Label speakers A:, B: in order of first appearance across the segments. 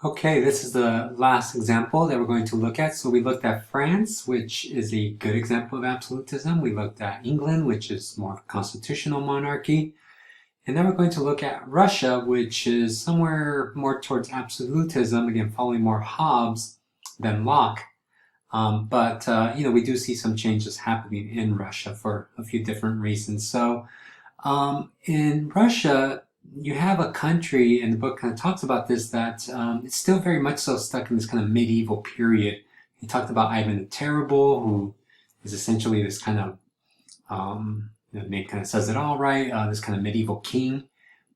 A: Okay, this is the last example that we're going to look at. So we looked at France, which is a good example of absolutism. We looked at England, which is more of a constitutional monarchy. And then we're going to look at Russia, which is somewhere more towards absolutism, again, following more Hobbes than Locke. We do see some changes happening in Russia for a few different reasons. In Russia, you have a country, and the book kind of talks about this, that it's still very much so stuck in this kind of medieval period. He talked about Ivan the Terrible, who is essentially this kind of, the name kind of says it all right, this kind of medieval king.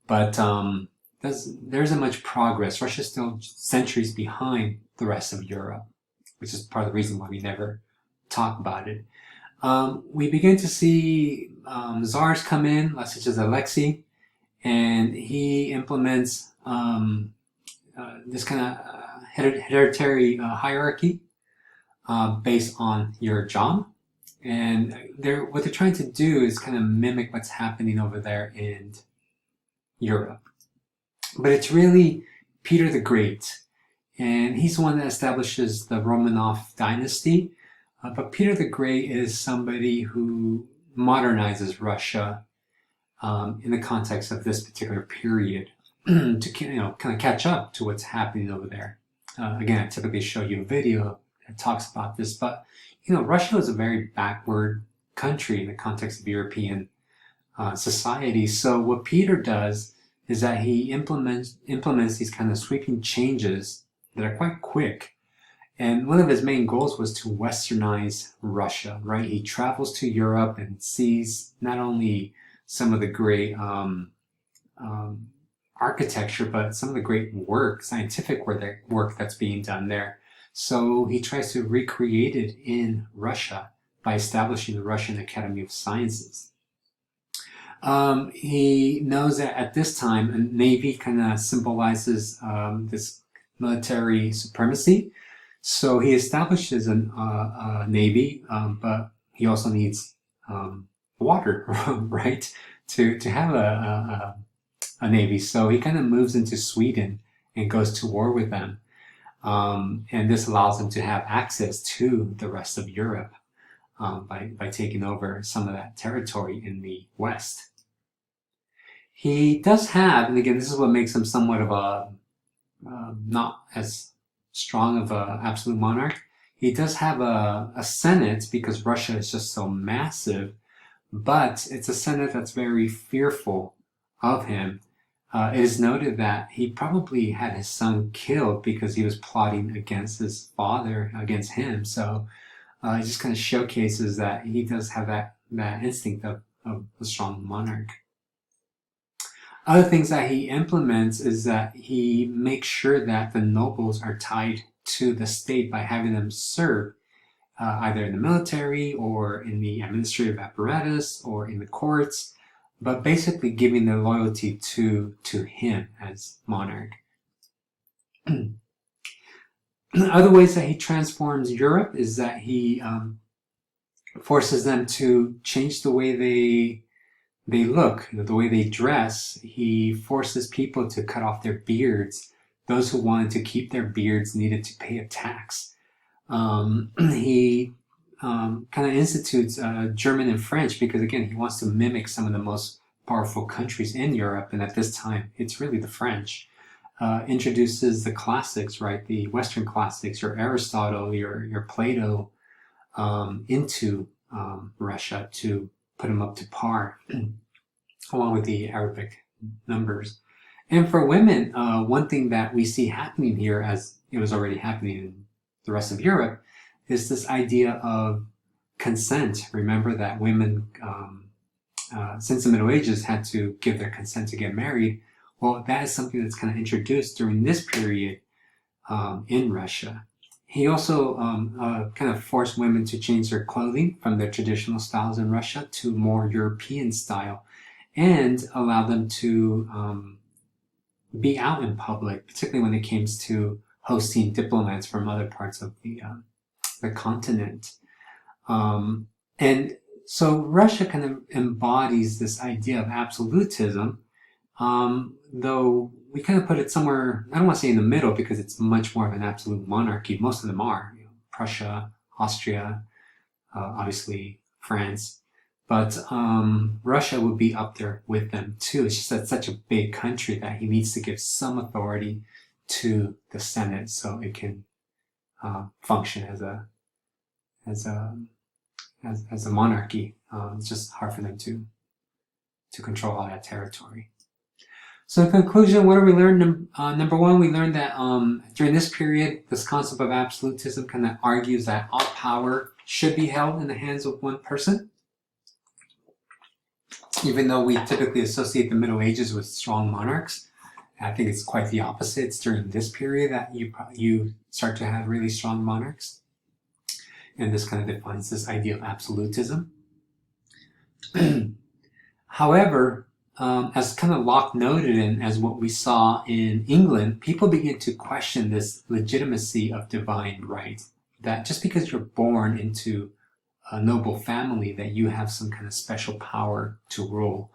A: But there isn't much progress. Russia's still centuries behind the rest of Europe, which is part of the reason why we never talk about it. We begin to see czars come in, such as Alexei, and he implements this kind of hereditary hierarchy based on your job. And what they're trying to do is kind of mimic what's happening over there in Europe. But it's really Peter the Great, and he's the one that establishes the Romanov dynasty. But Peter the Great is somebody who modernizes Russia in the context of this particular period to kind of catch up to what's happening over there. Again, I typically show you a video that talks about this, but Russia is a very backward country in the context of European society. So what Peter does is that he implements these kind of sweeping changes that are quite quick. And one of his main goals was to westernize Russia, right? He travels to Europe and sees not only some of the great architecture, but some of the great scientific work that's being done there. So he tries to recreate it in Russia by establishing the Russian Academy of Sciences. He knows that at this time, a navy kind of symbolizes this military supremacy. So he establishes a navy, but he also needs water, right, to have a navy. So he kind of moves into Sweden and goes to war with them. And this allows him to have access to the rest of Europe by taking over some of that territory in the West. He does have, and again, this is what makes him somewhat of a not as strong of an absolute monarch. He does have a Senate because Russia is just so massive, but it's a Senate that's very fearful of him. It is noted that he probably had his son killed because he was plotting against his father, against him. So it just kind of showcases that he does have that instinct of a strong monarch. Other things that he implements is that he makes sure that the nobles are tied to the state by having them serve either in the military or in the administrative apparatus or in the courts, but basically giving their loyalty to him as monarch. Other ways that he transforms Europe is that he forces them to change the way they look, the way they dress. He forces people to cut off their beards. Those who wanted to keep their beards needed to pay a tax. He kind of institutes German and French because, again, he wants to mimic some of the most powerful countries in Europe, and at this time, it's really the French. Introduces the classics, right? The Western classics, your Aristotle, your Plato, into Russia to put them up to par, along with the Arabic numbers. And for women, one thing that we see happening here, as it was already happening in the rest of Europe, is this idea of consent. Remember that women, since the Middle Ages, had to give their consent to get married. Well, that is something that's kind of introduced during this period in Russia. He also kind of forced women to change their clothing from their traditional styles in Russia to more European style, and allow them to be out in public, particularly when it came to hosting diplomats from other parts of the continent. And so Russia kind of embodies this idea of absolutism, though we kind of put it somewhere, I don't want to say in the middle because it's much more of an absolute monarchy. Most of them are, Prussia, Austria, obviously France. But Russia would be up there with them too. It's just that it's such a big country that he needs to give some authority to the Senate so it can function as a monarchy. It's just hard for them to control all that territory. So in conclusion, what do we learn? Number one, we learned that during this period, this concept of absolutism kind of argues that all power should be held in the hands of one person. Even though we typically associate the Middle Ages with strong monarchs, I think it's quite the opposite. It's during this period that you start to have really strong monarchs. And this kind of defines this idea of absolutism. However, as kind of Locke noted and as what we saw in England, people begin to question this legitimacy of divine right. That just because you're born into a noble family that you have some kind of special power to rule.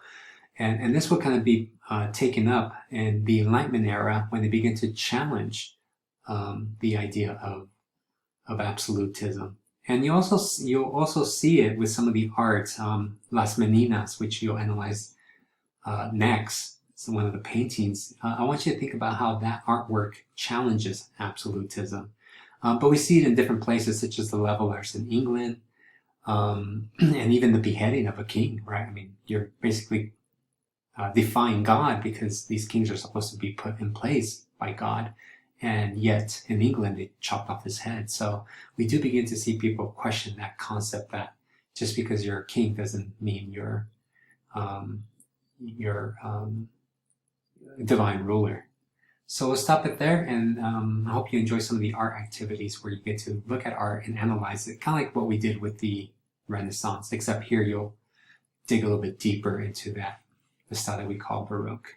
A: And this will kind of be taken up in the Enlightenment era when they begin to challenge the idea of absolutism. And you'll also see it with some of the art, Las Meninas, which you'll analyze next. So one of the paintings. I want you to think about how that artwork challenges absolutism. But we see it in different places, such as the Levelers in England, and even the beheading of a king, right? I mean, you're basically defying God because these kings are supposed to be put in place by God. And yet in England, they chopped off his head. So we do begin to see people question that concept that just because you're a king doesn't mean you're divine ruler. So we'll stop it there, and I hope you enjoy some of the art activities where you get to look at art and analyze it, kind of like what we did with the Renaissance, except here you'll dig a little bit deeper into the style that we call Baroque.